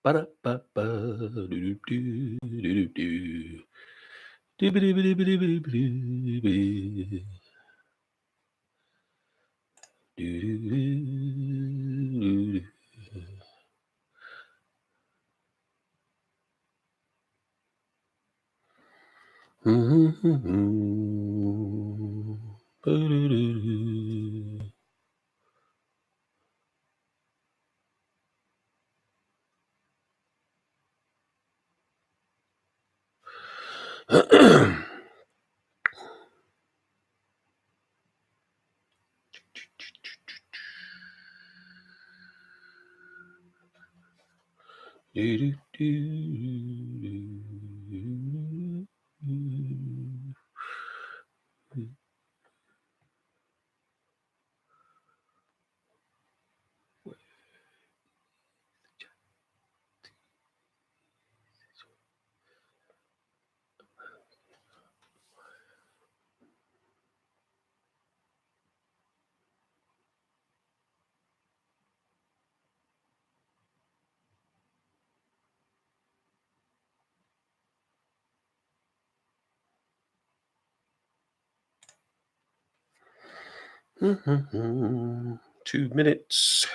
Ba-da-ba-ba, doo-doo-doo, doo-doo-doo. Doo-ba-doo-ba-doo-ba-doo-ba-doo. Doo-doo-doo-doo-doo. Ba-doo-doo-doo. Mhm. 2 minutes.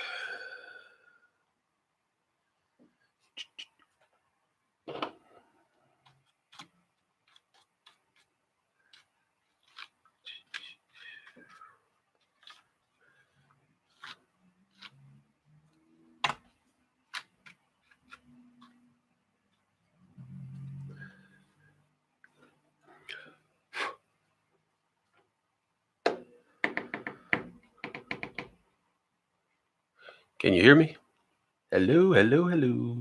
Can you hear me? Hello, hello, hello.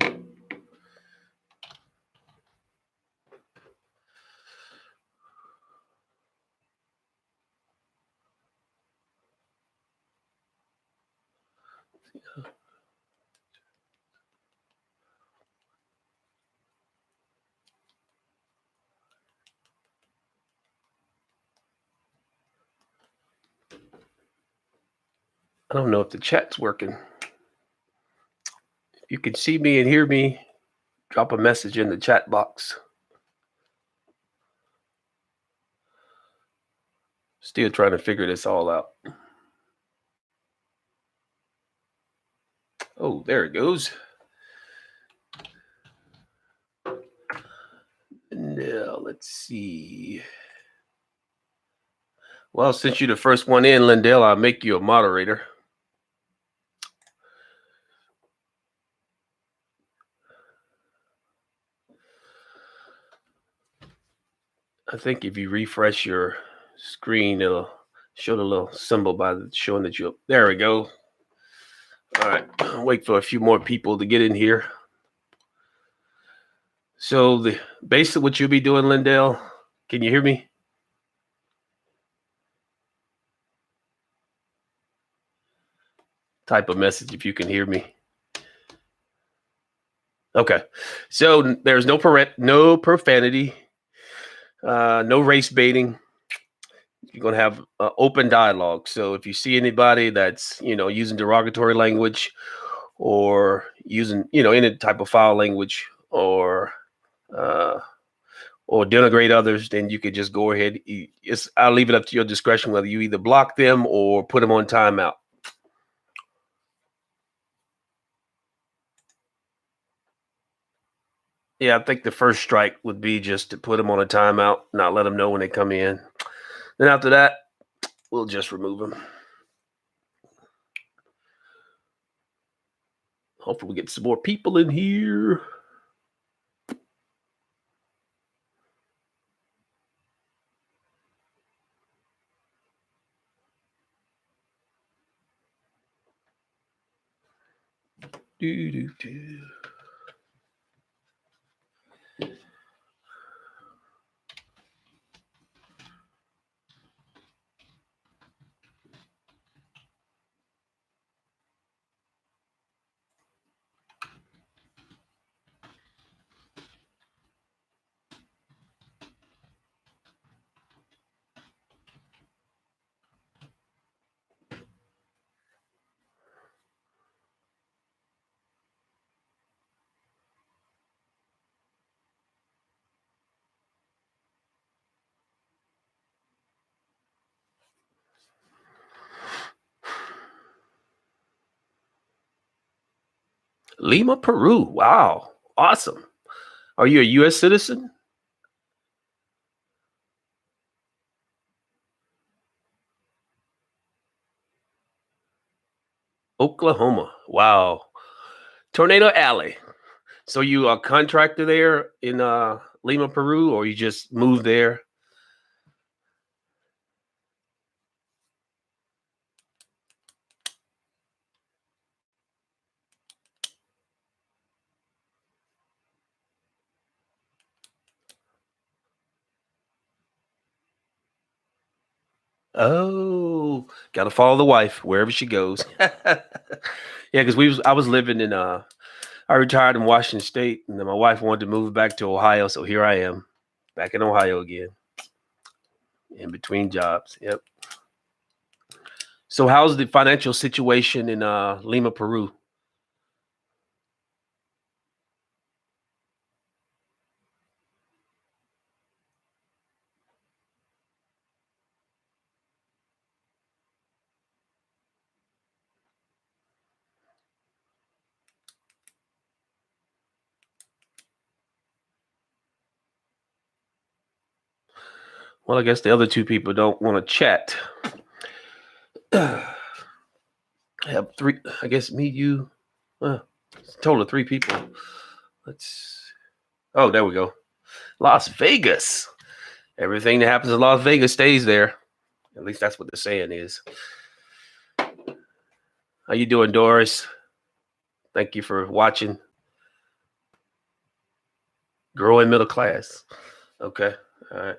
I don't know if the chat's working. If you can see me and hear me, drop a message in the chat box. Still trying to figure this all out. Oh, there it goes. Now, let's see. Well, since you're the first one in, Lindell, I'll make you a moderator. I think if you refresh your screen, it'll show the little symbol showing that you're. There we go. All right. Wait for a few more people to get in here. So the base of what you'll be doing, Lindell, can you hear me? Type a message if you can hear me. Okay. So there's no profanity, no race baiting. You're going to have open dialogue. So if you see anybody that's, using derogatory language or using, any type of foul language or denigrate others, then you could just go ahead. I'll leave it up to your discretion whether you either block them or put them on timeout. Yeah, I think the first strike would be just to put them on a timeout, not let them know when they come in. Then after that, we'll just remove them. Hopefully we get some more people in here. Do-do-do. Lima, Peru. Wow. Awesome. Are you a U.S. citizen? Oklahoma. Wow. Tornado Alley. So you a contractor there in Lima, Peru, or you just moved there? Oh, gotta follow the wife wherever she goes. Yeah, because I was living in I retired in Washington State, and then my wife wanted to move back to Ohio, so here I am, back in Ohio again, in between jobs. Yep. So how's the financial situation in Lima, Peru? Well, I guess the other two people don't want to chat. I have three. I guess me, you. It's a total of three people. Let's. Oh, there we go. Las Vegas. Everything that happens in Las Vegas stays there. At least that's what the saying is. How you doing, Doris? Thank you for watching. Growing middle class. Okay. All right.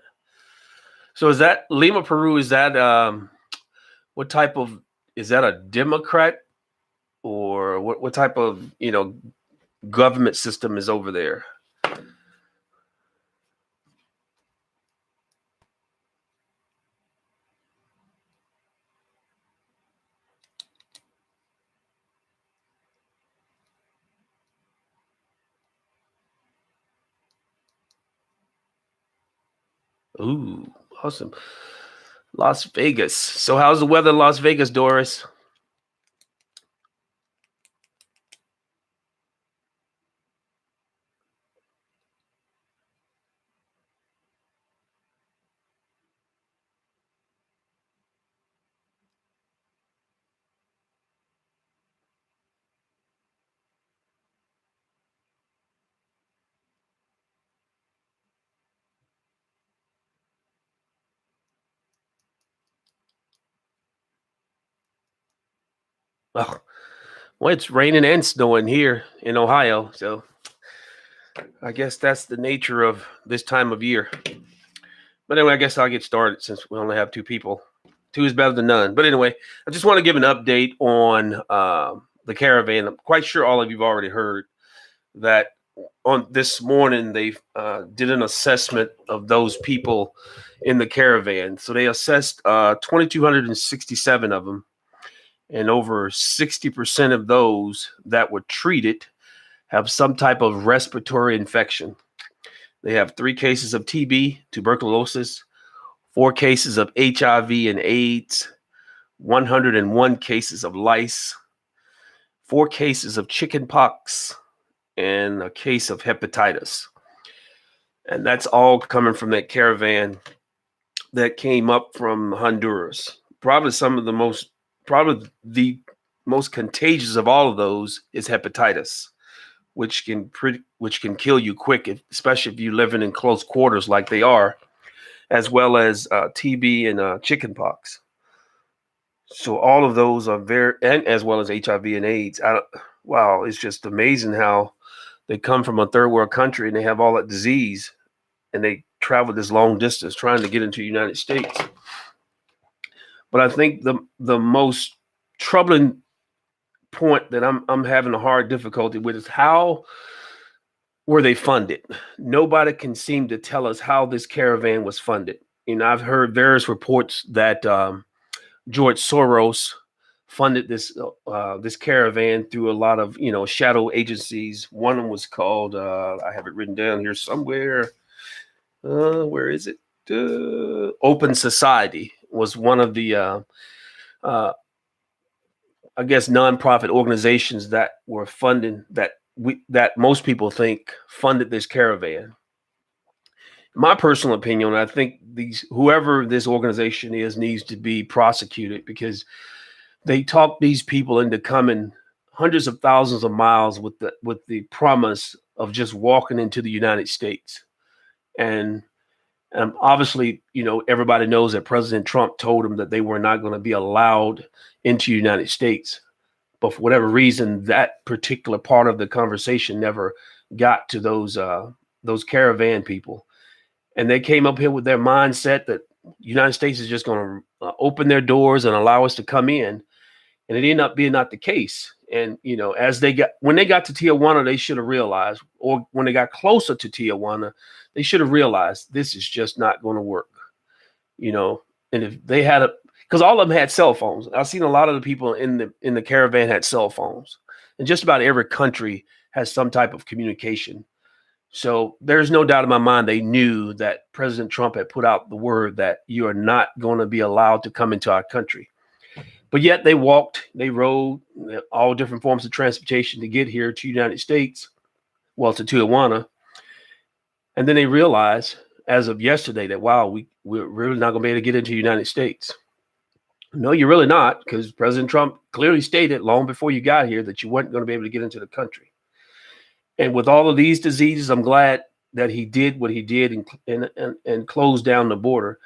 So is that Lima, Peru? Is that what type of is that a Democrat or what type of government system is over there? Ooh, awesome. Las Vegas. So how's the weather in Las Vegas, Doris? Oh, well, it's raining and snowing here in Ohio, so I guess that's the nature of this time of year. But anyway, I guess I'll get started since we only have two people. Two is better than none. But anyway, I just want to give an update on the Caravan. I'm quite sure all of you've already heard that on this morning they did an assessment of those people in the Caravan. So they assessed 2,267 of them, and over 60% of those that were treated have some type of respiratory infection. They have 3 cases of TB, tuberculosis, 4 cases of HIV and AIDS, 101 cases of lice, 4 cases of chickenpox, and a case of hepatitis. And that's all coming from that caravan that came up from Honduras. Probably the most contagious of all of those is hepatitis, which can kill you quick, especially if you're living in close quarters like they are, as well as TB and chickenpox. So all of those are and as well as HIV and AIDS. Wow, it's just amazing how they come from a third world country and they have all that disease, and they travel this long distance trying to get into the United States. But I think the most troubling point that I'm having a hard difficulty with is how were they funded? Nobody can seem to tell us how this caravan was funded. I've heard various reports that George Soros funded this caravan through a lot of shadow agencies. One of them was called I have it written down here somewhere. Where is it? Open Society was one of the I guess, nonprofit organizations that were funding that most people think funded this caravan. My personal opinion, I think whoever this organization is needs to be prosecuted because they talk these people into coming hundreds of thousands of miles with the promise of just walking into the United States. And obviously, everybody knows that President Trump told them that they were not going to be allowed into the United States. But for whatever reason, that particular part of the conversation never got to those caravan people. And they came up here with their mindset that the United States is just going to open their doors and allow us to come in. And it ended up being not the case. And, when they got to Tijuana, they should have realized, or when they got closer to Tijuana, they should have realized this is just not going to work. And if they had because all of them had cell phones. I've seen a lot of the people in the caravan had cell phones, and just about every country has some type of communication. So there's no doubt in my mind they knew that President Trump had put out the word that you are not going to be allowed to come into our country. But yet they walked, they rode all different forms of transportation to get here to the United States, to Tijuana. And then they realized as of yesterday that, wow, we're really not going to be able to get into the United States. No, you're really not, because President Trump clearly stated long before you got here that you weren't going to be able to get into the country. And with all of these diseases, I'm glad that he did what he did and closed down the border,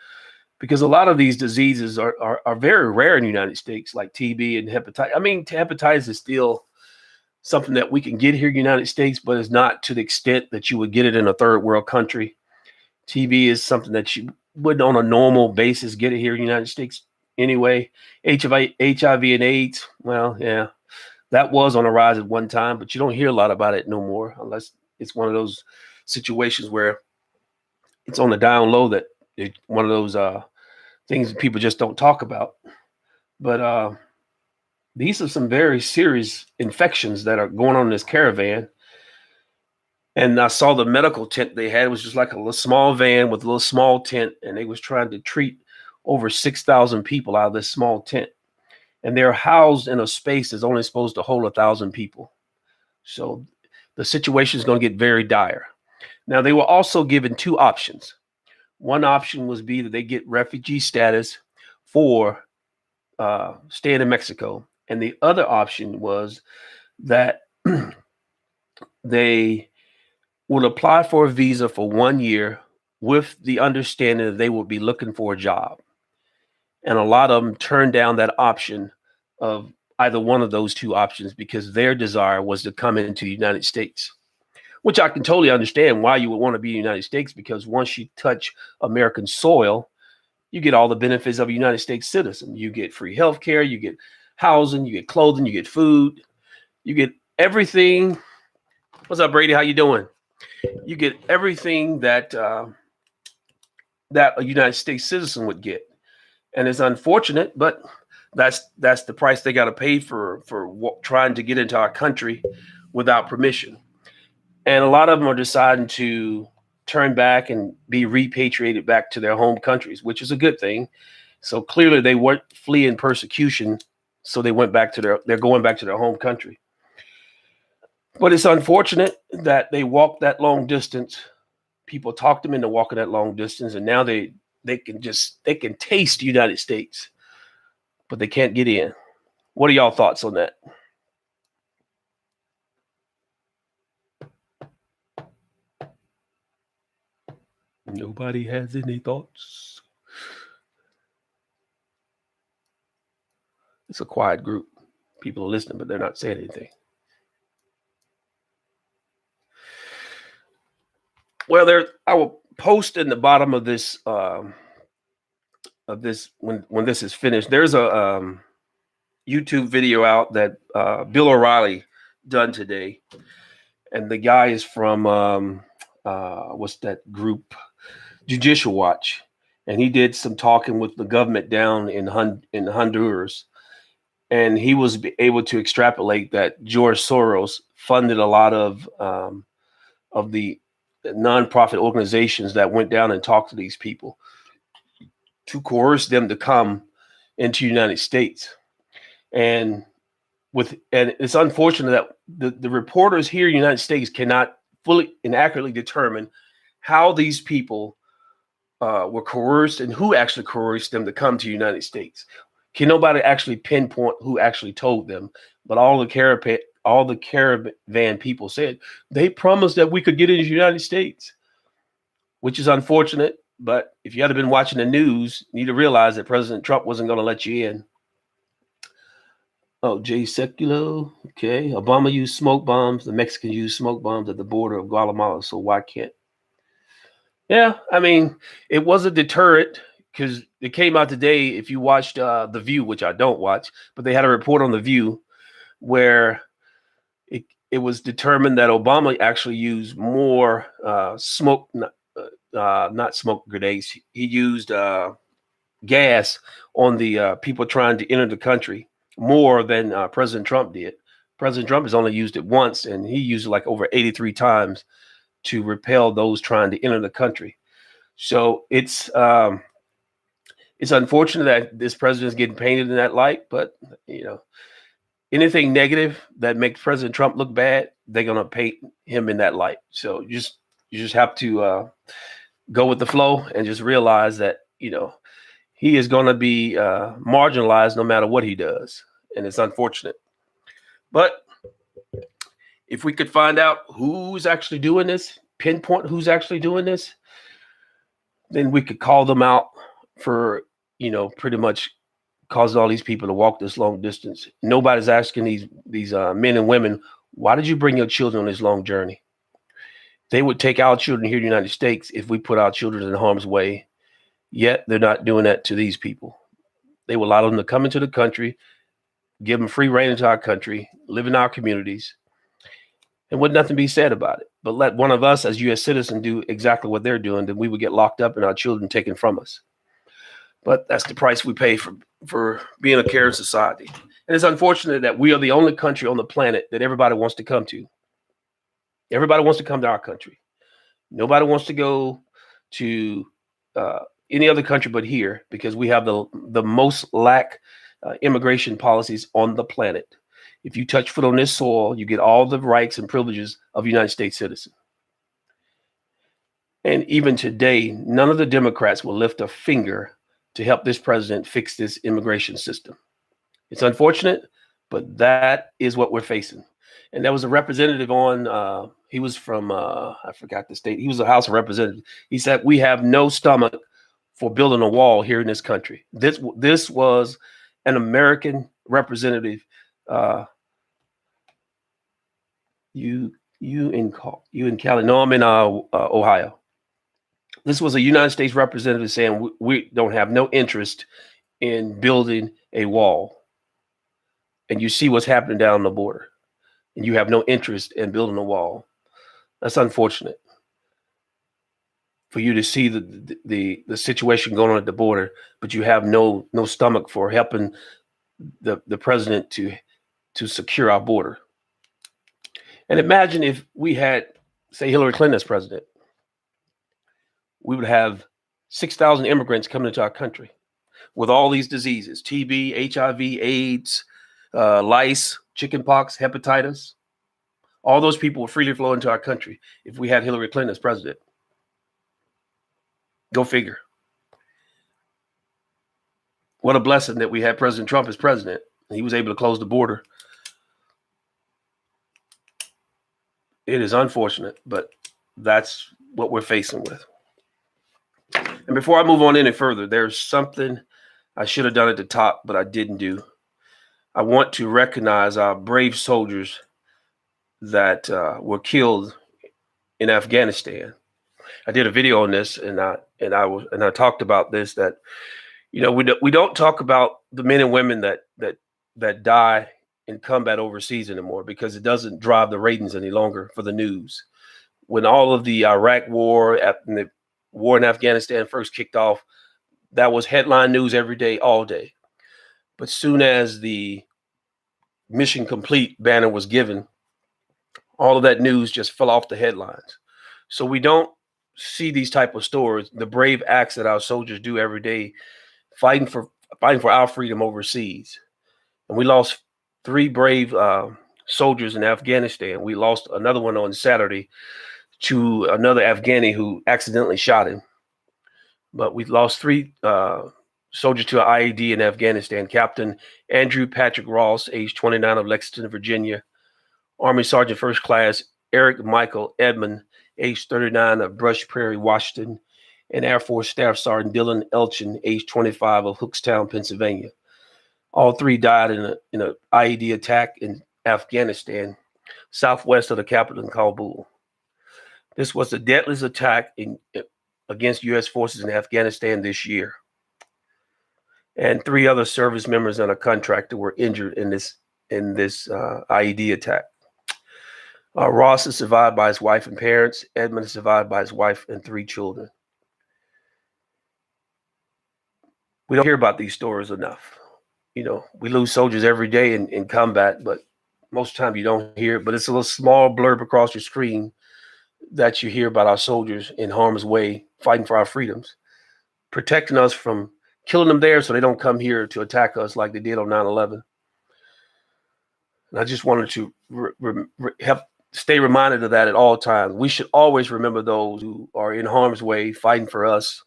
because a lot of these diseases are very rare in the United States, like TB and hepatitis. I mean, hepatitis is still something that we can get here in the United States, but it's not to the extent that you would get it in a third world country. TB is something that you wouldn't on a normal basis get it here in the United States anyway. HIV and AIDS, well, yeah, that was on the rise at one time, but you don't hear a lot about it no more, unless it's one of those situations where it's on the down low that it's one of those things that people just don't talk about. But these are some very serious infections that are going on in this caravan. And I saw the medical tent they had. It was just like a little small van with a little small tent, and they was trying to treat over 6,000 people out of this small tent. And they're housed in a space that's only supposed to hold 1,000 people. So the situation is going to get very dire. Now, they were also given two options. One option was that they get refugee status for staying in Mexico. And the other option was that they would apply for a visa for 1 year with the understanding that they would be looking for a job. And a lot of them turned down that option of either one of those two options because their desire was to come into the United States, which I can totally understand why you would want to be in the United States, because once you touch American soil, you get all the benefits of a United States citizen. You get free health care, you get housing, you get clothing, you get food, you get everything. What's up, Brady? How you doing? You get everything that that a United States citizen would get. And it's unfortunate, but that's the price they got to pay for trying to get into our country without permission. And a lot of them are deciding to turn back and be repatriated back to their home countries, which is a good thing. So clearly they weren't fleeing persecution, so they went back to they're going back to their home country. But it's unfortunate that they walked that long distance. People talked them into walking that long distance, and now they can taste the United States, but they can't get in. What are y'all thoughts on that? Nobody has any thoughts. It's a quiet group. People are listening, but they're not saying anything. Well, I will post in the bottom of this when this is finished. There's a YouTube video out that Bill O'Reilly done today, and the guy is from what's that group, Judicial Watch, and he did some talking with the government down in Honduras, and he was able to extrapolate that George Soros funded a lot of the nonprofit organizations that went down and talked to these people to coerce them to come into the United States. And and it's unfortunate that the reporters here in the United States cannot fully and accurately determine how these people were coerced and who actually coerced them to come to the United States. Can nobody actually pinpoint who actually told them? But all the caravan people said they promised that we could get into the United States, which is unfortunate. But if you had been watching the news, you need to realize that President Trump wasn't going to let you in. Oh, Jay Sekulow. Okay. Obama used smoke bombs. The Mexicans used smoke bombs at the border of Guatemala. So why can't? Yeah, I mean, it was a deterrent because it came out today. If you watched The View, which I don't watch, but they had a report on The View where it was determined that Obama actually used more not smoke grenades. He used gas on the people trying to enter the country more than President Trump did. President Trump has only used it once, and he used it like over 83 times to repel those trying to enter the country. So it's unfortunate that this president is getting painted in that light, but anything negative that makes President Trump look bad, they're gonna paint him in that light. So you just have to go with the flow and just realize that he is going to be marginalized no matter what he does, and it's unfortunate. But if we could find out who's actually doing this, pinpoint who's actually doing this, then we could call them out for pretty much causing all these people to walk this long distance. Nobody's asking these men and women, why did you bring your children on this long journey? They would take our children here in the United States if we put our children in harm's way. Yet they're not doing that to these people. They will allow them to come into the country, give them free reign into our country, live in our communities, and would nothing be said about it. But let one of us as U.S. citizens do exactly what they're doing, then we would get locked up and our children taken from us. But that's the price we pay for being a caring society. And it's unfortunate that we are the only country on the planet that everybody wants to come to. Everybody wants to come to our country. Nobody wants to go to any other country but here, because we have the most lax immigration policies on the planet. If you touch foot on this soil, you get all the rights and privileges of a United States citizen. And even today, none of the Democrats will lift a finger to help this president fix this immigration system. It's unfortunate, but that is what we're facing. And there was a representative on, he was from, I forgot the state. He was a House of Representatives. He said, we have no stomach for building a wall here in this country. This was an American representative. You in Cali? No, I'm in Ohio. This was a United States representative saying we don't have no interest in building a wall. And you see what's happening down the border, and you have no interest in building a wall. That's unfortunate for you to see the situation going on at the border, but you have no stomach for helping the president to secure our border. And imagine if we had, say, Hillary Clinton as president. We would have 6,000 immigrants coming into our country with all these diseases: TB, HIV, AIDS, lice, chickenpox, hepatitis. All those people would freely flow into our country if we had Hillary Clinton as president. Go figure. What a blessing that we had President Trump as president. He was able to close the border. It is unfortunate, but that's what we're facing with. And before I move on any further, there's something I should have done at the top, but I didn't do. I want to recognize our brave soldiers that were killed in Afghanistan. I did a video on this, and I talked about this, that we don't talk about the men and women that die in combat overseas anymore, because it doesn't drive the ratings any longer for the news. When all of the Iraq war and the war in Afghanistan first kicked off, that was headline news every day, all day. But soon as the mission complete banner was given, all of that news just fell off the headlines. So we don't see these type of stories, the brave acts that our soldiers do every day, fighting for our freedom overseas. And we lost three brave soldiers in Afghanistan. We lost another one on Saturday to another Afghani who accidentally shot him. But we lost three soldiers to an IED in Afghanistan. Captain Andrew Patrick Ross, age 29, of Lexington, Virginia. Army Sergeant First Class Eric Michael Edmond, age 39, of Brush Prairie, Washington. And Air Force Staff Sergeant Dylan Elchin, age 25, of Hookstown, Pennsylvania. All three died in an IED attack in Afghanistan, southwest of the capital in Kabul. This was the deadliest attack against U.S. forces in Afghanistan this year. And three other service members and a contractor were injured in this IED attack. Ross is survived by his wife and parents. Edmund is survived by his wife and three children. We don't hear about these stories enough. We lose soldiers every day in combat, but most of the time you don't hear it. But it's a little small blurb across your screen that you hear about our soldiers in harm's way, fighting for our freedoms, protecting us from killing them there so they don't come here to attack us like they did on 9/11. And I just wanted to help stay reminded of that at all times. We should always remember those who are in harm's way, fighting for us,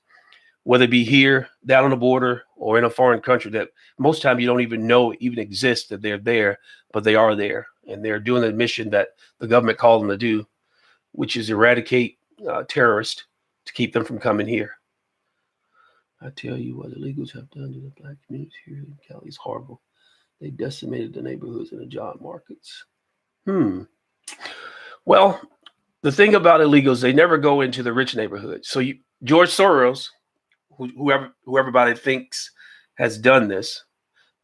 whether it be here, down on the border, or in a foreign country that most time you don't even know even exists, that they're there, but they are there. And they're doing the mission that the government called them to do, which is eradicate terrorists to keep them from coming here. I tell you what illegals have done to the black communities here in Cali is horrible. They decimated the neighborhoods and the job markets. Well, the thing about illegals, they never go into the rich neighborhoods. So George Soros, who everybody thinks has done this,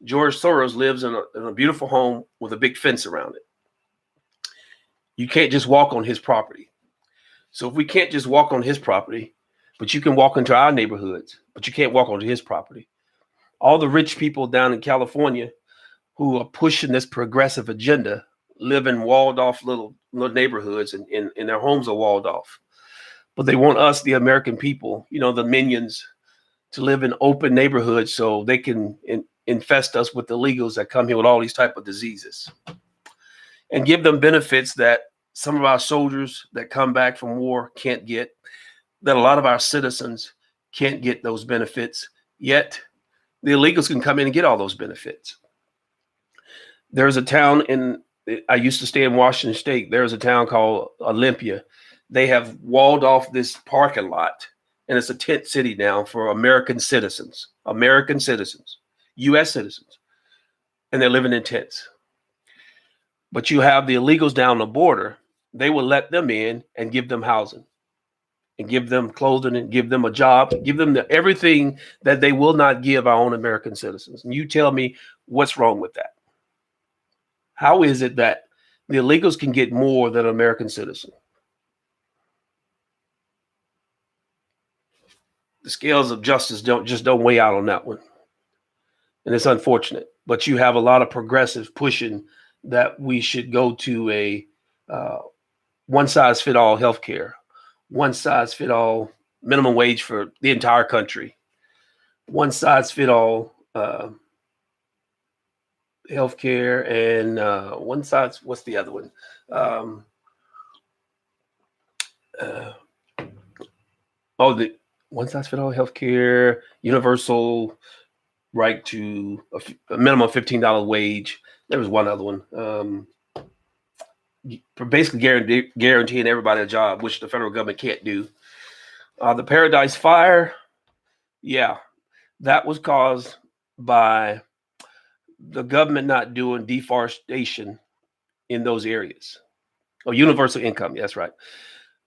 George Soros lives in a beautiful home with a big fence around it. You can't just walk on his property. So if we can't just walk on his property, but you can walk into our neighborhoods, but you can't walk onto his property. All the rich people down in California who are pushing this progressive agenda live in walled off little neighborhoods, and their homes are walled off. But they want us, the American people, the minions, to live in open neighborhoods so they can infest us with illegals that come here with all these type of diseases, and give them benefits that some of our soldiers that come back from war can't get, that a lot of our citizens can't get those benefits, yet the illegals can come in and get all those benefits. There's a town I used to stay in Washington State. There's a town called Olympia. They have walled off this parking lot, and it's a tent city now for American citizens, U.S. citizens, and they're living in tents. But you have the illegals down the border. They will let them in and give them housing and give them clothing and give them a job, give them everything that they will not give our own American citizens. And you tell me what's wrong with that? How is it that the illegals can get more than an American citizen? The scales of justice don't weigh out on that one. And it's unfortunate. But you have a lot of progressives pushing that we should go to a one-size-fit-all healthcare, one-size-fit-all minimum wage for the entire country, one-size-fit-all healthcare, and what's the other one? The one-size-fit-all healthcare, universal right to a minimum $15 wage. There was one other one. Basically guaranteeing everybody a job, which the federal government can't do. The Paradise Fire, that was caused by the government not doing deforestation in those areas. Universal income, that's right.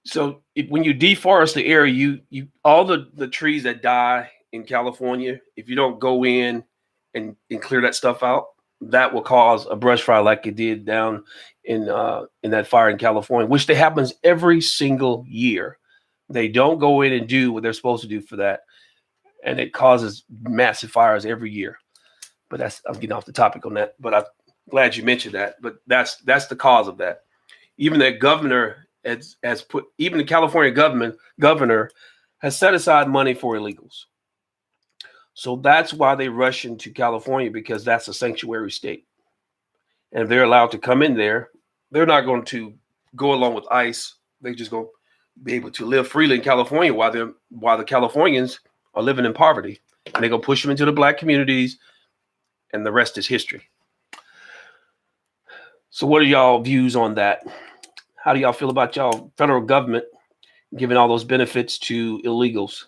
So when you deforest the area, you all the trees that die in California, if you don't go in and clear that stuff out, that will cause a brush fire like it did down in that fire in California, which happens every single year. They don't go in and do what they're supposed to do for that, and it causes massive fires every year. But I'm getting off the topic on that. But I'm glad you mentioned that. But that's the cause of that. Even the governor even the California governor has set aside money for illegals. So that's why they rush into California, because that's a sanctuary state. and they're allowed to come in there, they're not going to go along with ICE. They just going to be able to live freely in California while the Californians are living in poverty. And they're going to push them into the black communities, and the rest is history. So what are y'all views on that? How do y'all feel about y'all federal government giving all those benefits to illegals?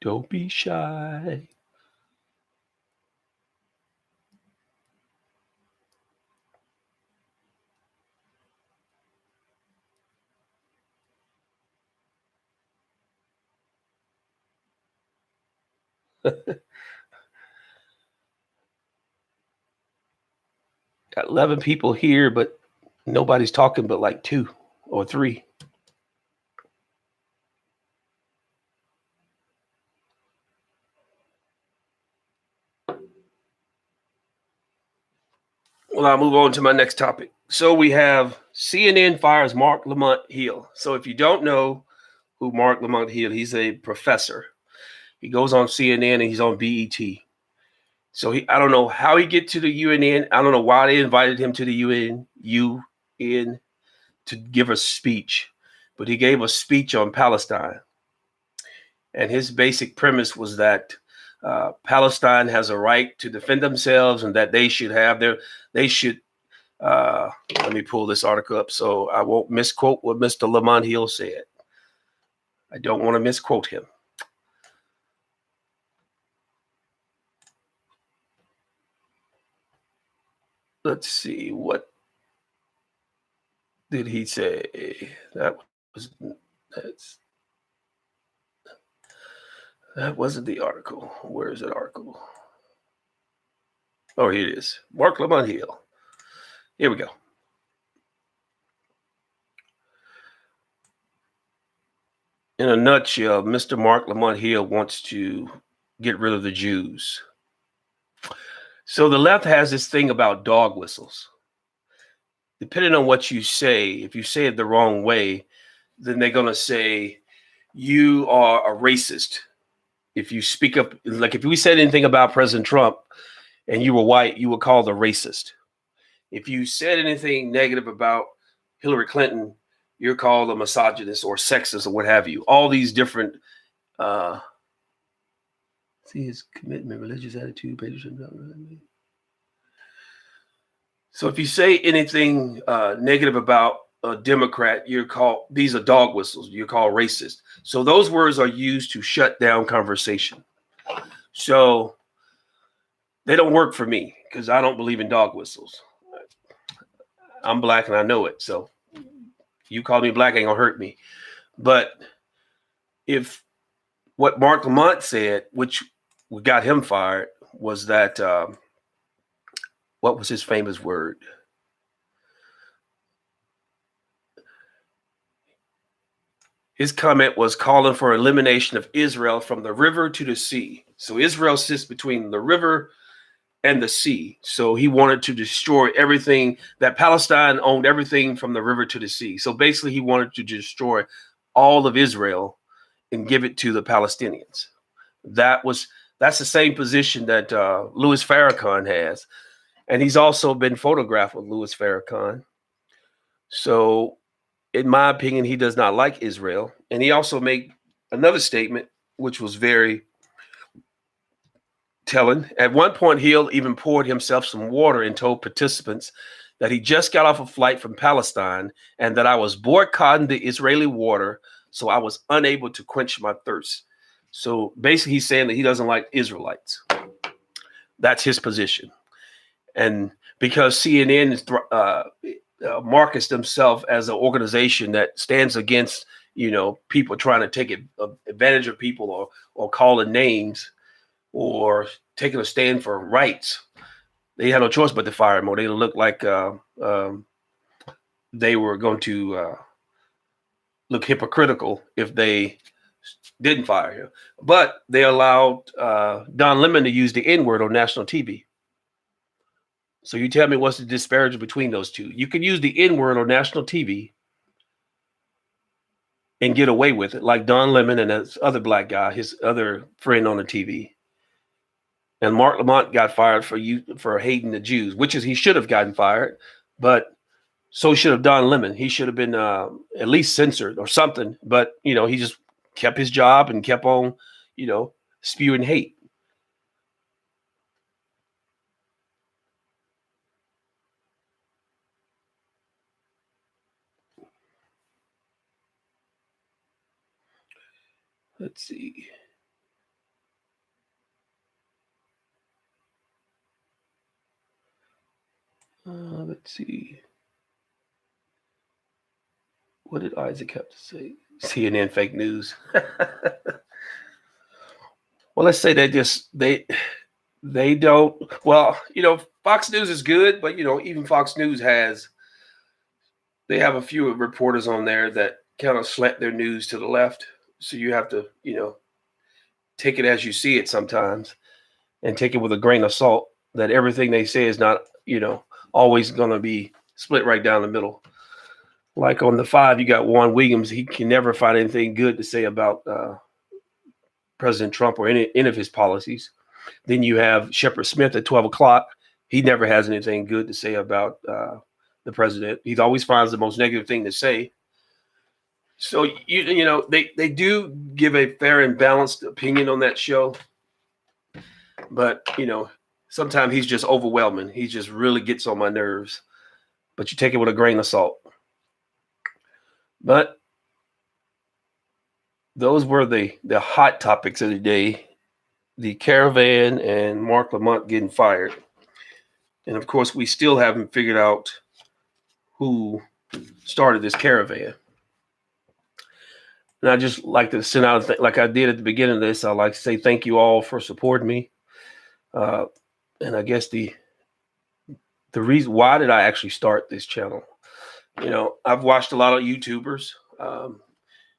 Don't be shy. Got 11 people here, but nobody's talking but like 2 or 3. Well, I'll move on to my next topic. So we have CNN fires Marc Lamont Hill. So if you don't know who Marc Lamont Hill, he's a professor. He goes on CNN and he's on BET. So I don't know how he get to the UN. I don't know why they invited him to the UN to give a speech, but he gave a speech on Palestine. And his basic premise was that Palestine has a right to defend themselves, and that they should let me pull this article up so I won't misquote what Mr. Lamont Hill said. I don't want to misquote him. Let's see, what did he say? That wasn't the article. Where is that article? Oh, here it is. Marc Lamont Hill. Here we go. In a nutshell, Mr. Marc Lamont Hill wants to get rid of the Jews. So the left has this thing about dog whistles. Depending on what you say, if you say it the wrong way, then they're going to say you are a racist. If you speak up, like if we said anything about President Trump and you were white, you were called a racist. If you said anything negative about Hillary Clinton, you're called a misogynist or sexist or what have you. All these different, see his commitment, religious attitude, patriotism. So if you say anything negative about a Democrat, you're called, these are dog whistles, you're called racist. So those words are used to shut down conversation. So they don't work for me because I don't believe in dog whistles. I'm black and I know it. So you call me black ain't gonna hurt me. But if what Marc Lamont said, which got him fired, was that what was his famous word? His comment was calling for elimination of Israel from the river to the sea. So Israel sits between the river and the sea. So he wanted to destroy everything, that Palestine owned everything from the river to the sea. So basically he wanted to destroy all of Israel and give it to the Palestinians. That's the same position that Louis Farrakhan has. And he's also been photographed with Louis Farrakhan. So in my opinion, he does not like Israel. And he also made another statement, which was very telling. At one point, Hill even poured himself some water and told participants that he just got off a flight from Palestine and that I was boycotting the Israeli water, so I was unable to quench my thirst. So basically, he's saying that he doesn't like Israelites. That's his position. And because CNN is markets themselves as an organization that stands against, people trying to take advantage of people or calling names or taking a stand for rights, they had no choice but to fire him, or they looked like they were going to look hypocritical if they didn't fire him. But they allowed Don Lemon to use the N-word on national TV. So you tell me what's the disparity between those two? You can use the N-word on national TV, and get away with it, like Don Lemon and this other black guy, his other friend on the TV. And Marc Lamont got fired for hating the Jews, which is he should have gotten fired, but so should have Don Lemon. He should have been at least censored or something. But he just kept his job and kept on, spewing hate. Let's see. Let's see. What did Isaac have to say? CNN fake news. Well, let's say they don't. Well, Fox News is good, but even Fox News they have a few reporters on there that kind of slant their news to the left. So you have to, take it as you see it sometimes, and take it with a grain of salt. That everything they say is not, always going to be split right down the middle. Like on the 5, you got Juan Williams. He can never find anything good to say about President Trump or any of his policies. Then you have Shepard Smith at 12 o'clock. He never has anything good to say about the president. He always finds the most negative thing to say. So, they do give a fair and balanced opinion on that show. But, sometimes he's just overwhelming. He just really gets on my nerves. But you take it with a grain of salt. But those were the hot topics of the day. The Caravan and Marc Lamont getting fired. And, of course, we still haven't figured out who started this Caravan. And I just like to send out, like I did at the beginning of this, I'd like to say thank you all for supporting me. And I guess the reason, why did I actually start this channel? I've watched a lot of YouTubers, and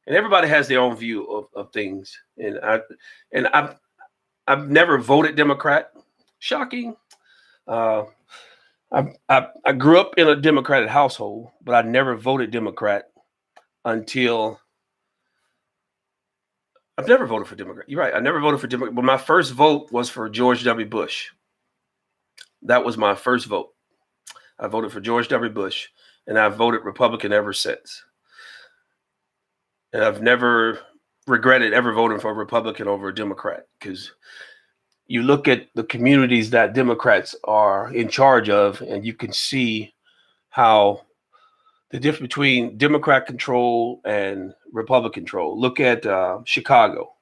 everybody has their own view of things. And I've never voted Democrat. Shocking. I grew up in a Democratic household, but I never voted Democrat until I've never voted for Democrat. You're right. I never voted for Democrat, but my first vote was for George W. Bush. That was my first vote. I voted for George W. Bush, and I've voted Republican ever since. And I've never regretted ever voting for a Republican over a Democrat, because you look at the communities that Democrats are in charge of, and you can see how the difference between Democrat control and Republican control. Look at Chicago.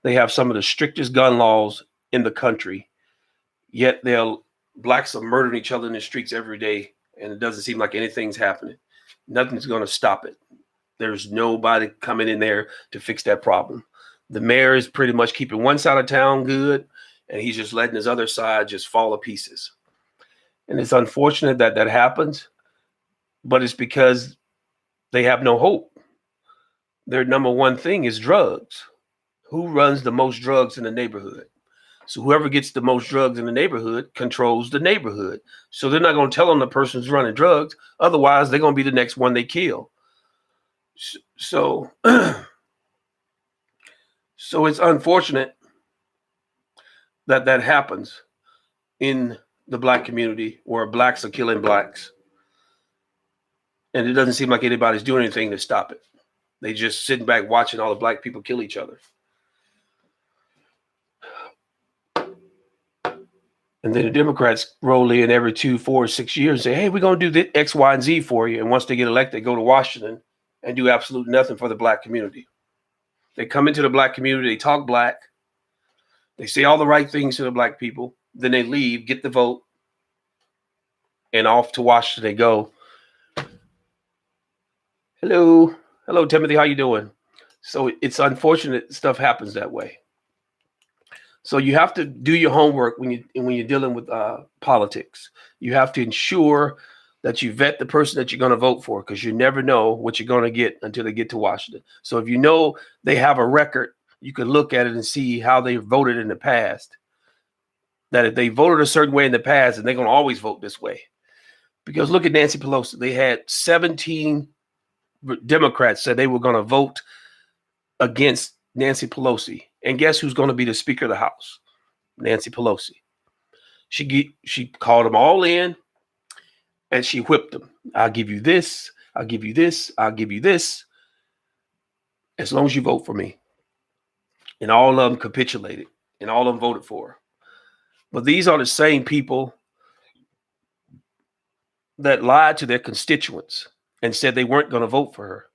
They have some of the strictest gun laws in the country, yet blacks are murdering each other in the streets every day, and it doesn't seem like anything's happening. Nothing's going to stop it. There's nobody coming in there to fix that problem. The mayor is pretty much keeping one side of town good, and he's just letting his other side just fall to pieces. And it's unfortunate that that happens, but it's because they have no hope. Their number one thing is drugs. Who runs the most drugs in the neighborhood? So whoever gets the most drugs in the neighborhood controls the neighborhood. So they're not going to tell them the person's running drugs. Otherwise, they're going to be the next one they kill. So it's unfortunate that that happens in the black community, where blacks are killing blacks. And it doesn't seem like anybody's doing anything to stop it. They just sitting back watching all the black people kill each other. And then the Democrats roll in every 2, 4, 6 years and say, hey, we're going to do this X, Y, and Z for you. And once they get elected, they go to Washington and do absolutely nothing for the black community. They come into the black community, they talk black, they say all the right things to the black people, then they leave, get the vote, and off to Washington they go. Hello, Timothy, how you doing? So it's unfortunate stuff happens that way. So you have to do your homework when you're dealing with politics. You have to ensure that you vet the person that you're going to vote for, because you never know what you're going to get until they get to Washington. So if you know they have a record, you can look at it and see how they voted in the past. That if they voted a certain way in the past, and they're going to always vote this way. Because look at Nancy Pelosi. They had 17 Democrats said they were going to vote against Nancy Pelosi. And guess who's going to be the Speaker of the House? Nancy Pelosi. She called them all in and she whipped them. I'll give you this. I'll give you this. I'll give you this. As long as you vote for me. And all of them capitulated and all of them voted for her. But these are the same people that lied to their constituents and said they weren't going to vote for her.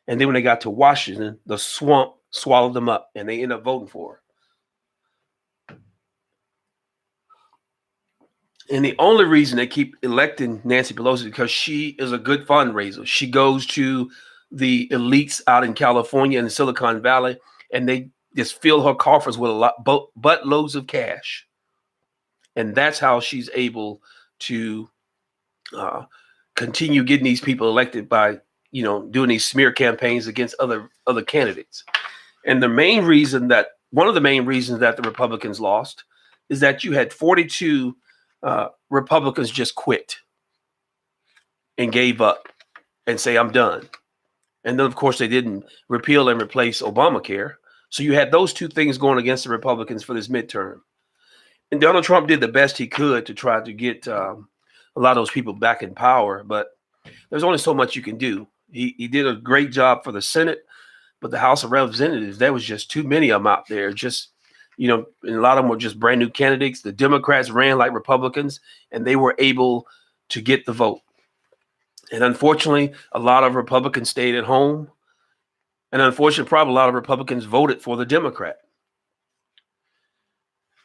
And then when they got to Washington, the swamp swallowed them up and they ended up voting for her. And the only reason they keep electing Nancy Pelosi is because she is a good fundraiser. She goes to the elites out in California and Silicon Valley, and they just fill her coffers with buttloads of cash. And that's how she's able to continue getting these people elected by, doing these smear campaigns against other candidates. And one of the main reasons that the Republicans lost is that you had 42 Republicans just quit and gave up and say, I'm done. And then, of course, they didn't repeal and replace Obamacare. So you had those two things going against the Republicans for this midterm. And Donald Trump did the best he could to try to get a lot of those people back in power. But there's only so much you can do. He did a great job for the Senate, but the House of Representatives, there was just too many of them out there. Just, and a lot of them were just brand new candidates. The Democrats ran like Republicans, and they were able to get the vote. And unfortunately, a lot of Republicans stayed at home. And unfortunately, probably a lot of Republicans voted for the Democrat.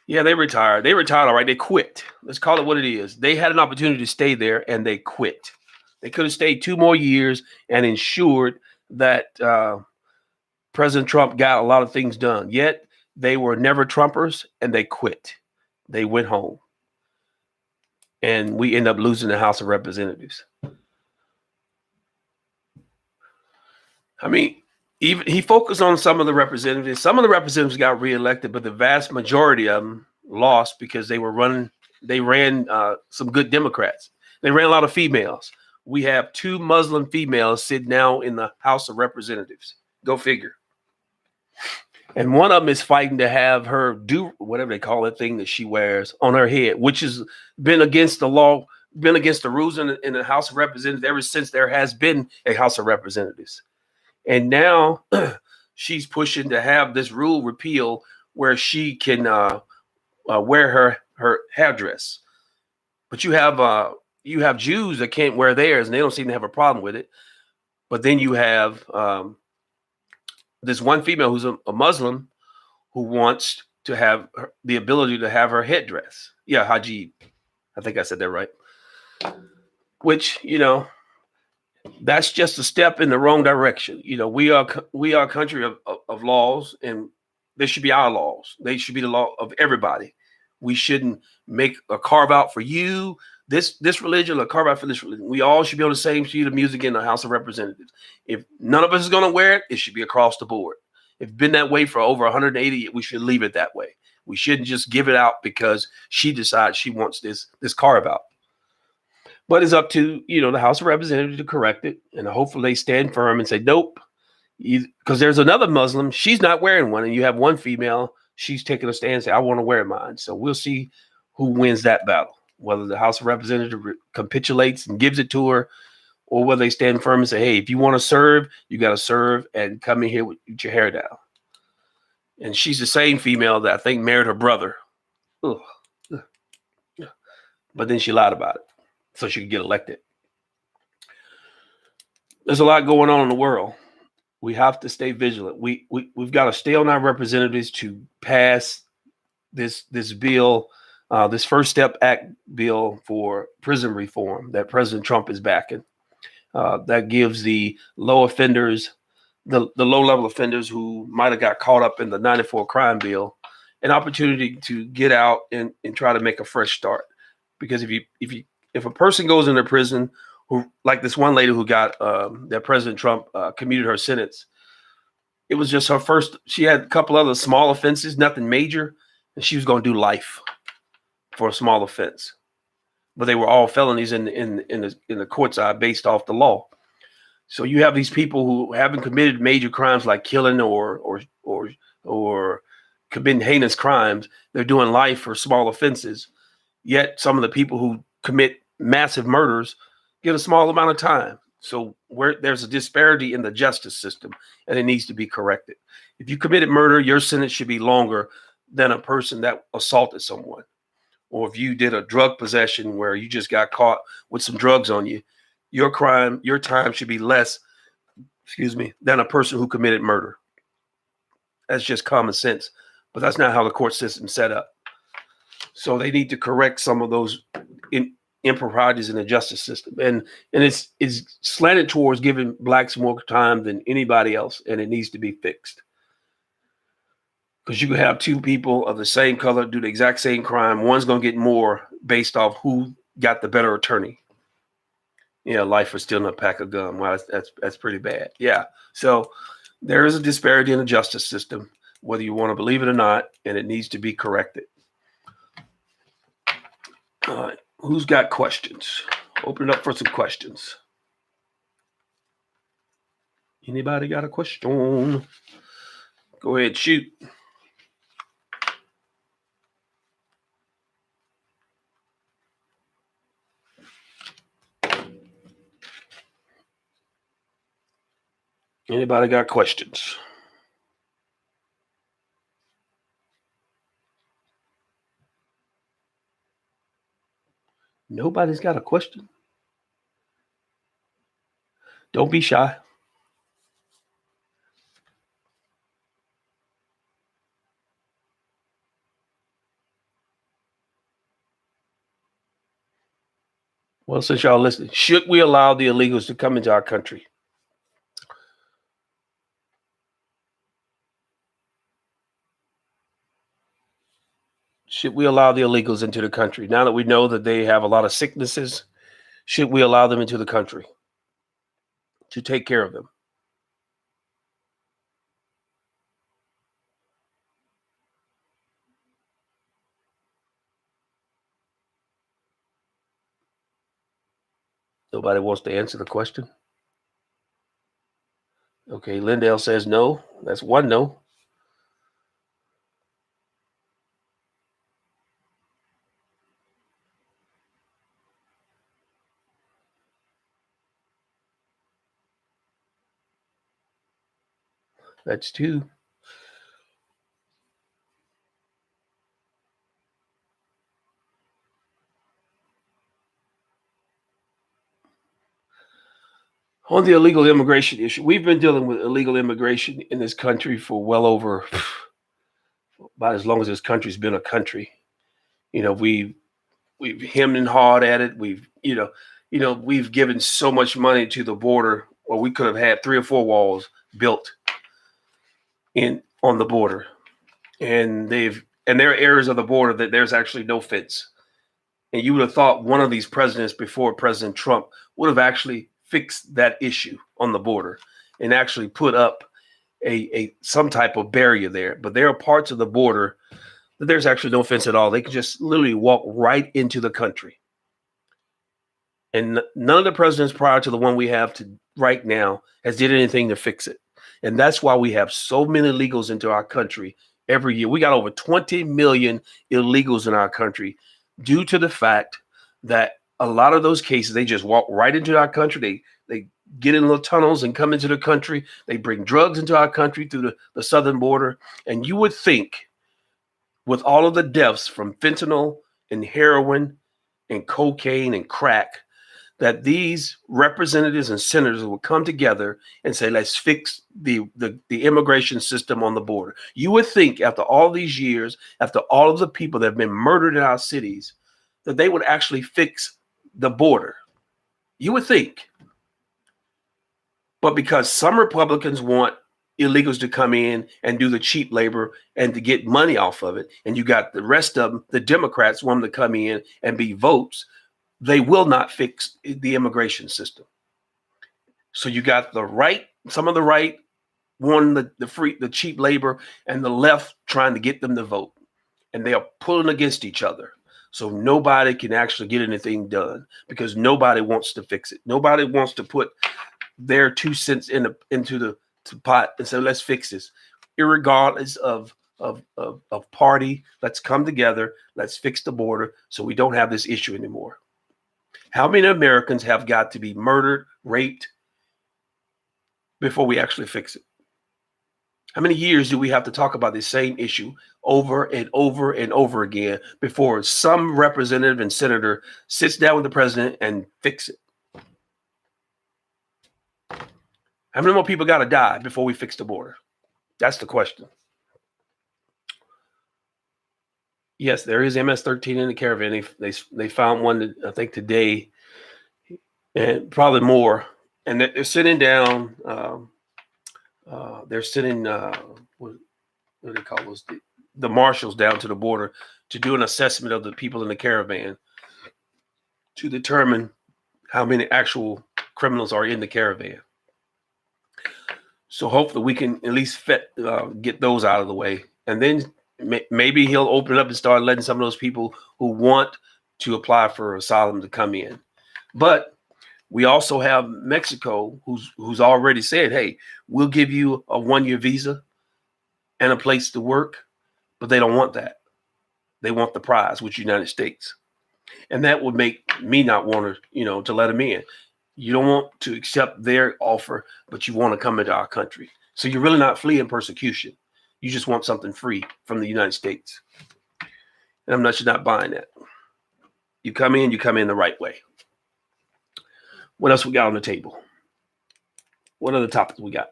Yeah, they retired. They retired, all right. They quit. Let's call it what it is. They had an opportunity to stay there, and they quit. They could have stayed 2 more years and ensured that President Trump got a lot of things done. Yet, they were never Trumpers, and they quit. They went home. And we end up losing the House of Representatives. I mean, even he focused on some of the representatives. Some of the representatives got reelected, but the vast majority of them lost because they ran some good Democrats. They ran a lot of females. We have 2 Muslim females sitting now in the House of Representatives. Go figure. And one of them is fighting to have her do whatever they call that thing that she wears on her head, which has been against the law, been against the rules in the House of Representatives ever since there has been a House of Representatives. And now she's pushing to have this rule repealed where she can wear her headdress. But you have Jews that can't wear theirs, and they don't seem to have a problem with it. But then you have this one female who's a Muslim who wants to have the ability to have her headdress. Yeah, hijab. I think I said that right. Which, that's just a step in the wrong direction. We are a country of laws, and they should be our laws. They should be the law of everybody. We shouldn't make a carve out for you, this religion, or carve out for this religion. We all should be on the same sheet of music in the House of Representatives. If none of us is going to wear it, it should be across the board. It's been that way for over 180. We should leave it that way. We shouldn't just give it out because she decides she wants this carve out. But it's up to, the House of Representatives to correct it. And hopefully they stand firm and say, nope. Because there's another Muslim. She's not wearing one. And you have one female. She's taking a stand and say, I want to wear mine. So we'll see who wins that battle. Whether the House of Representatives capitulates and gives it to her, or whether they stand firm and say, hey, if you want to serve, you got to serve and come in here with your hair down. And she's the same female that I think married her brother. Ugh. But then she lied about it so she could get elected. There's a lot going on in the world. We have to stay vigilant. We've got to stay on our representatives to pass this bill, this First Step Act bill for prison reform that President Trump is backing. That gives the low offenders, the low-level offenders who might have got caught up in the 94 crime bill, an opportunity to get out and try to make a fresh start. Because if a person goes into prison, who like this one lady who got that President Trump commuted her sentence, it was just her first. She had a couple other small offenses, nothing major, and she was going to do life for a small offense. But they were all felonies in the court's eye based off the law. So you have these people who haven't committed major crimes like killing or committing heinous crimes. They're doing life for small offenses. Yet some of the people who commit massive murders get a small amount of time. So where there's a disparity in the justice system, and it needs to be corrected. If you committed murder, your sentence should be longer than a person that assaulted someone. Or if you did a drug possession where you just got caught with some drugs on you, your time should be less, than a person who committed murder. That's just common sense, but that's not how the court system's set up. So they need to correct some of those improprieties in the justice system, and it's slanted towards giving blacks more time than anybody else, and it needs to be fixed. Because you can have two people of the same color do the exact same crime. One's going to get more based off who got the better attorney. Yeah, life for stealing a pack of gum. Wow, that's pretty bad. Yeah. So there is a disparity in the justice system, whether you want to believe it or not, and it needs to be corrected. All right. Who's got questions? Open it up for some questions. Anybody got a question? Go ahead, shoot. Anybody got questions? Nobody's got a question? Don't be shy. Well, since y'all listening, should we allow the illegals to come into our country? Should we allow the illegals into the country? Now that we know that they have a lot of sicknesses, should we allow them into the country to take care of them? Nobody wants to answer the question? Okay, Lindell says no. That's one no. That's two. On the illegal immigration issue, we've been dealing with illegal immigration in this country for well over about as long as this country's been a country. You know, we've hemmed and hawed at it. We've given so much money to the border, or we could have had 3 or 4 walls built on the border, and there are areas of the border that there's actually no fence. And you would have thought one of these presidents before President Trump would have actually fixed that issue on the border and actually put up some type of barrier there. But there are parts of the border that there's actually no fence at all. They can just literally walk right into the country. And none of the presidents prior to the one we have to right now has did anything to fix it. And that's why we have so many illegals into our country every year. We got over 20 million illegals in our country due to the fact that a lot of those cases, they just walk right into our country. They get in little tunnels and come into the country. They bring drugs into our country through the southern border. And you would think with all of the deaths from fentanyl and heroin and cocaine and crack, that these representatives and senators will come together and say, let's fix the immigration system on the border. You would think after all these years, after all of the people that have been murdered in our cities, that they would actually fix the border. You would think. But because some Republicans want illegals to come in and do the cheap labor and to get money off of it, and you got the rest of them, the Democrats, want them to come in and be votes, they will not fix the immigration system. So you got the right, some of the right wanting the cheap labor, and the left trying to get them to vote. And they are pulling against each other. So nobody can actually get anything done because nobody wants to fix it. Nobody wants to put their 2 cents into the pot and say, let's fix this, irregardless of party. Let's come together. Let's fix the border so we don't have this issue anymore. How many Americans have got to be murdered, raped before we actually fix it? How many years do we have to talk about this same issue over and over and over again before some representative and senator sits down with the president and fix it? How many more people got to die before we fix the border? That's the question. Yes, there is MS-13 in the Caravan. They found one, I think, today, and probably more. And they're sitting down. They're sitting. What do they call those? The marshals down to the border to do an assessment of the people in the Caravan to determine how many actual criminals are in the Caravan. So hopefully we can at least get those out of the way, and then maybe he'll open up and start letting some of those people who want to apply for asylum to come in. But we also have Mexico, who's already said, hey, we'll give you a 1-year visa and a place to work, but they don't want that. They want the prize, which is the United States. And that would make me not want to, to let them in. You don't want to accept their offer, but you want to come into our country. So you're really not fleeing persecution. You just want something free from the United States. And I'm not buying that. You come in the right way. What else we got on the table? What other topics we got?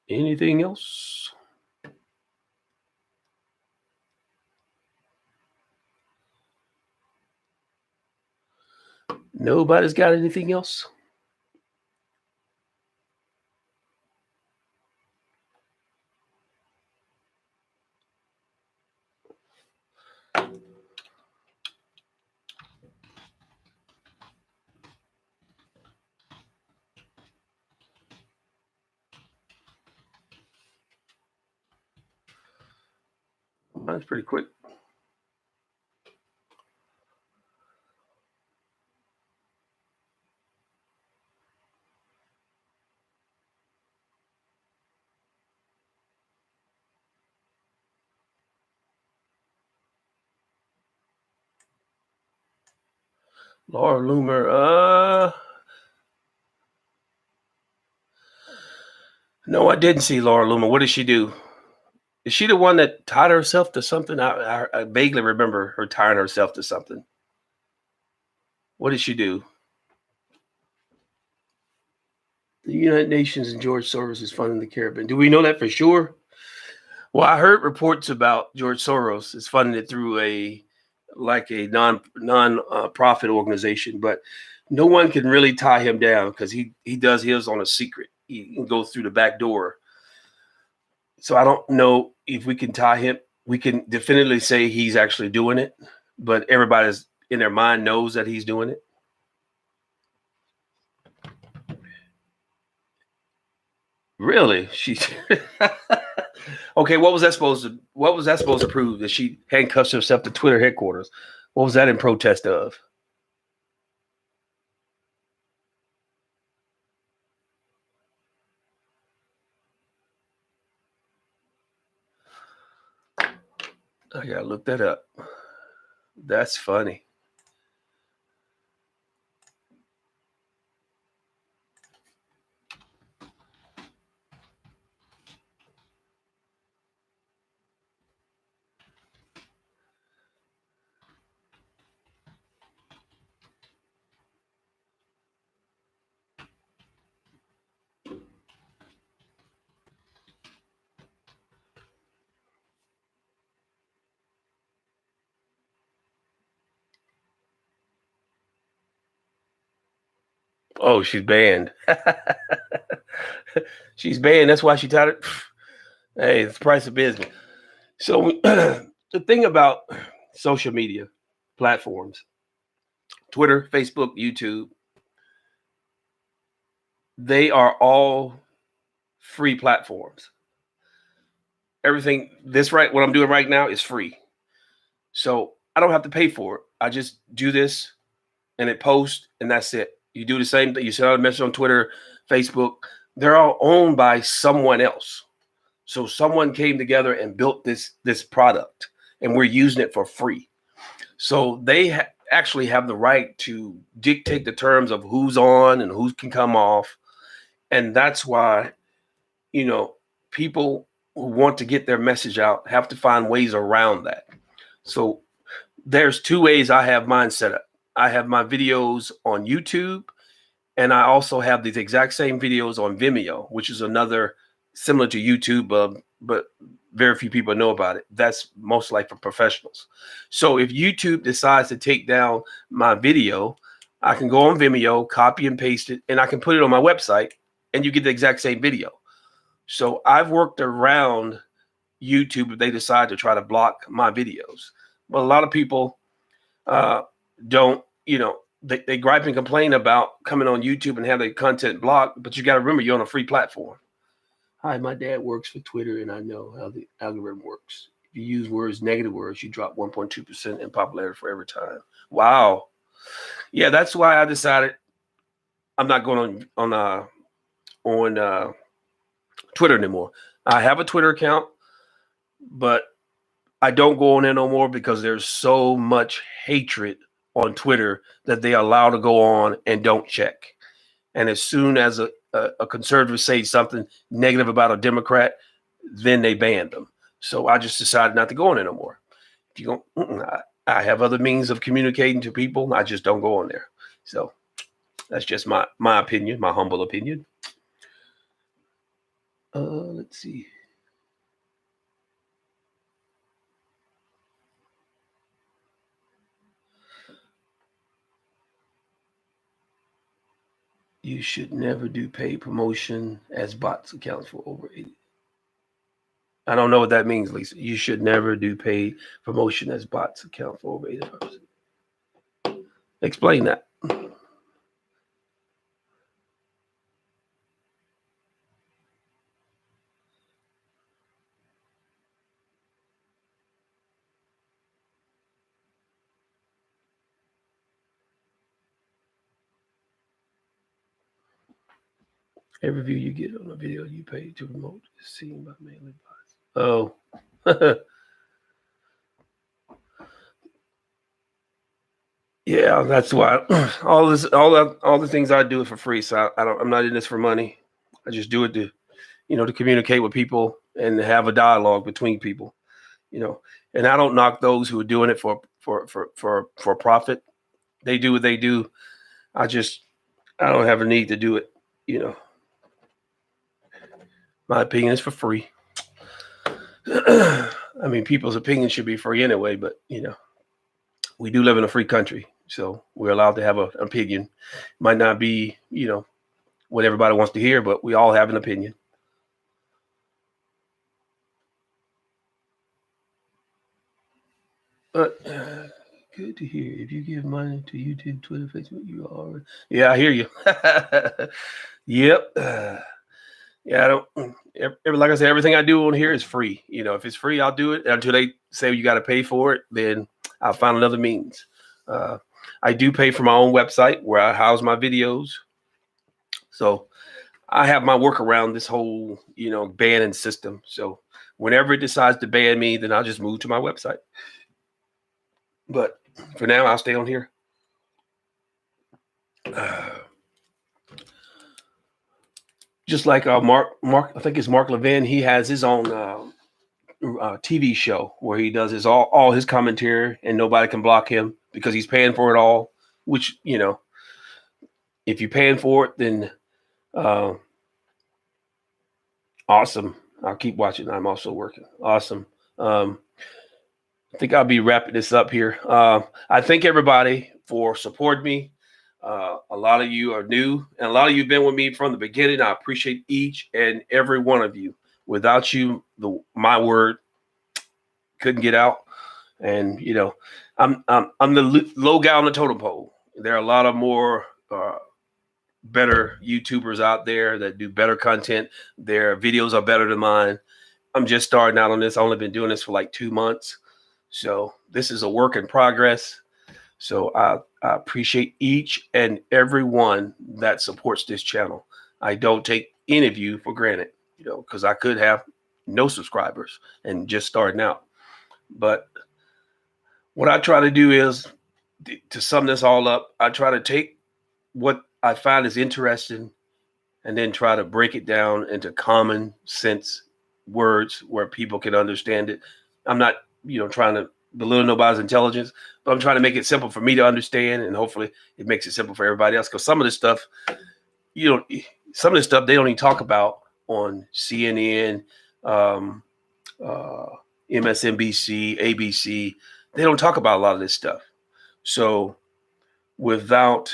Anything else? Nobody's got anything else? That's pretty quick. Laure Loomer. No, I didn't see Laure Loomer. What did she do? Is she the one that tied herself to something? I vaguely remember her tying herself to something. What did she do? The United Nations and George Soros is funding the Caravan. Do we know that for sure? Well, I heard reports about George Soros is funding it through a non-profit organization, but no one can really tie him down because he does his on a secret. He can go through the back door. So I don't know if we can tie him. We can definitively say he's actually doing it, but everybody's in their mind knows that he's doing it. Really? She's okay. What was that supposed to prove? That she handcuffs herself to Twitter headquarters? What was that in protest of? I gotta look that up. That's funny. Oh, she's banned. She's banned. That's why she tied it. Hey, it's the price of business. So the thing about social media platforms, Twitter, Facebook, YouTube, they are all free platforms. Everything what I'm doing right now is free. So I don't have to pay for it. I just do this and it posts and that's it. You do the same thing. You send out a message on Twitter, Facebook. They're all owned by someone else. So someone came together and built this product and we're using it for free. So they actually have the right to dictate the terms of who's on and who can come off. And that's why, people who want to get their message out have to find ways around that. So there's two ways I have mine set up. I have my videos on YouTube, and I also have these exact same videos on Vimeo, which is another similar to YouTube, but very few people know about it. That's most like for professionals. So if YouTube decides to take down my video, I can go on Vimeo, copy and paste it, and I can put it on my website, and you get the exact same video. So I've worked around YouTube if they decide to try to block my videos. But a lot of people don't, they gripe and complain about coming on YouTube and have their content blocked, but you got to remember you're on a free platform. Hi, my dad works for Twitter, and I know how the algorithm works. If you use negative words, you drop 1.2% in popularity for every time. Wow. Yeah, that's why I decided I'm not going on Twitter anymore. I have a Twitter account, but I don't go on there no more because there's so much hatred on Twitter that they allow to go on and don't check. And as soon as a conservative says something negative about a Democrat, then they ban them. So I just decided not to go on there no more. If you go, I have other means of communicating to people. I just don't go on there. So that's just my opinion, my humble opinion. Let's see. You should never do paid promotion as bots account for over 80. I don't know what that means, Lisa. You should never do paid promotion as bots account for over 85%. Explain that. Every view you get on a video you pay to promote is seen by mainly bots. Oh. Yeah, that's why all the things I do is for free. So I'm not in this for money. I just do it to communicate with people and have a dialogue between people, and I don't knock those who are doing it for profit. They do what they do. I don't have a need to do it. My opinion is for free. I mean, people's opinion should be free anyway, but we do live in a free country, so we're allowed to have an opinion. Might not be, what everybody wants to hear, but we all have an opinion. But good to hear. If you give money to YouTube, Twitter, Facebook, you are. Yeah, I hear you. Yep. Yeah, I don't. Like I said, everything I do on here is free. If it's free, I'll do it until they say you got to pay for it. Then I'll find another means. I do pay for my own website where I house my videos. So I have my work around this whole, banning system. So whenever it decides to ban me, then I'll just move to my website. But for now, I'll stay on here. Just like Mark, I think it's Marc Lamont. He has his own TV show where he does all his commentary, and nobody can block him because he's paying for it all. Which if you're paying for it, then awesome. I'll keep watching. I'm also working. Awesome. I think I'll be wrapping this up here. I thank everybody for supporting me. A lot of you are new, and a lot of you have been with me from the beginning. I appreciate each and every one of you. Without you, my word couldn't get out. And I'm the low guy on the totem pole. There are a lot of more better YouTubers out there that do better content. Their videos are better than mine. I'm just starting out on this. I've only been doing this for like 2 months. So this is a work in progress. So I appreciate each and every one that supports this channel. I don't take any of you for granted, because I could have no subscribers and just starting out. But what I try to do is, to sum this all up, I try to take what I find is interesting and then try to break it down into common sense words where people can understand it. I'm not, trying to belittle nobody's intelligence, but I'm trying to make it simple for me to understand, and hopefully it makes it simple for everybody else. Because some of this stuff, some of this stuff they don't even talk about on CNN, um, uh, MSNBC, ABC. They don't talk about a lot of this stuff. So without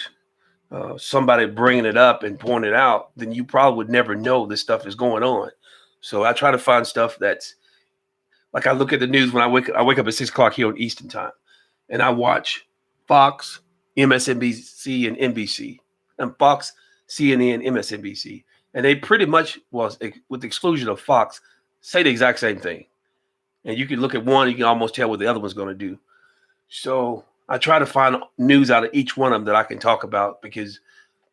somebody bringing it up and pointing it out, then you probably would never know this stuff is going on. So I try to find stuff that's like, I look at the news when I wake up at 6 o'clock here on Eastern time, and I watch Fox, MSNBC, and NBC, and Fox, CNN, MSNBC, and they pretty much, with the exclusion of Fox, say the exact same thing. And you can look at one, you can almost tell what the other one's going to do. So I try to find news out of each one of them that I can talk about, because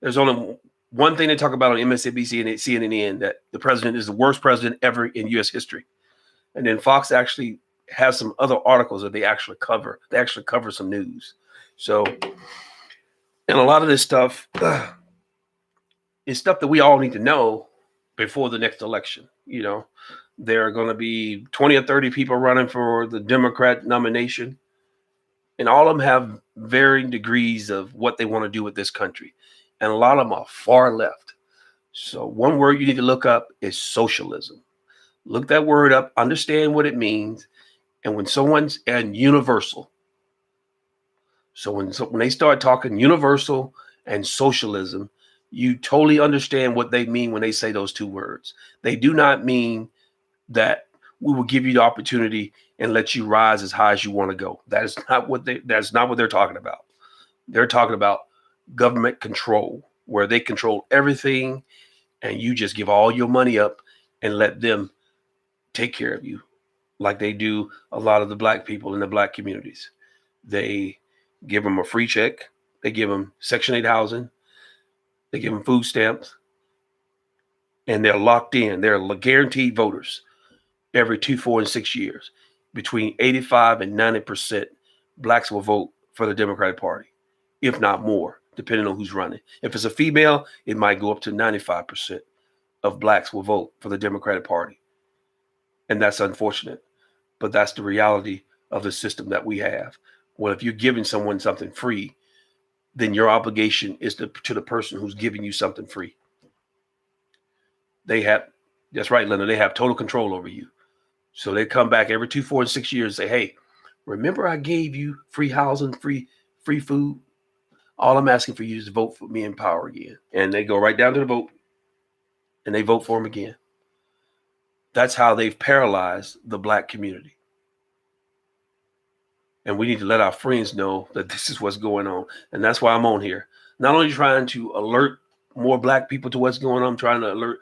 there's only one thing they talk about on MSNBC and CNN, that the president is the worst president ever in U.S. history. And then Fox actually has some other articles that they actually cover. They actually cover some news. So, and a lot of this stuff is stuff that we all need to know before the next election. There are going to be 20 or 30 people running for the Democrat nomination, and all of them have varying degrees of what they want to do with this country. And a lot of them are far left. So one word you need to look up is socialism. Look that word up, understand what it means. And when someone's and universal. So when they start talking universal and socialism, you totally understand what they mean when they say those two words. They do not mean that we will give you the opportunity and let you rise as high as you want to go. That's not what they're talking about. They're talking about government control, where they control everything and you just give all your money up and let them take care of you, like they do a lot of the black people in the black communities. They give them a free check. They give them Section 8 housing. They give them food stamps. And they're locked in. They're guaranteed voters every 2, 4, and 6 years. Between 85 and 90% blacks will vote for the Democratic Party, if not more, depending on who's running. If it's a female, it might go up to 95% of blacks will vote for the Democratic Party. And that's unfortunate, but that's the reality of the system that we have. Well, if you're giving someone something free, then your obligation is to the person who's giving you something free. That's right, Linda, they have total control over you. So they come back every 2, 4, and 6 years and say, hey, remember I gave you free housing, free food? All I'm asking for you is to vote for me in power again. And they go right down to the vote and they vote for him again. That's how they've paralyzed the black community. And we need to let our friends know that this is what's going on. And that's why I'm on here. Not only trying to alert more black people to what's going on, I'm trying to alert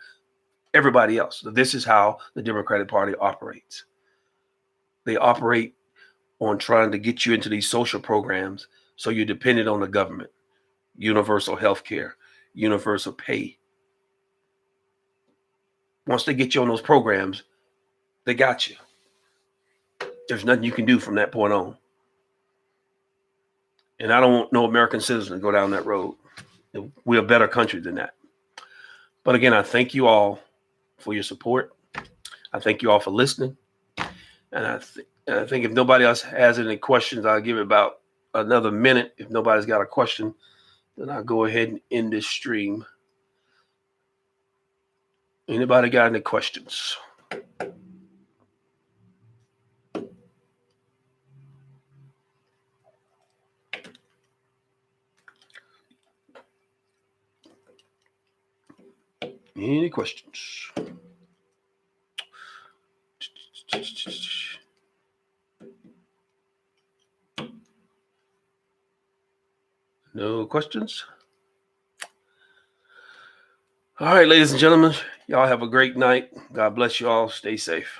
everybody else that this is how the Democratic Party operates. They operate on trying to get you into these social programs so you're dependent on the government. Universal health care, universal pay. Once they get you on those programs, they got you. There's nothing you can do from that point on. And I don't want no American citizen to go down that road. We're a better country than that. But again, I thank you all for your support. I thank you all for listening. And I think if nobody else has any questions, I'll give it about another minute. If nobody's got a question, then I'll go ahead and end this stream. Anybody got any questions? Any questions? No questions? All right, ladies and gentlemen, y'all have a great night. God bless you all. Stay safe.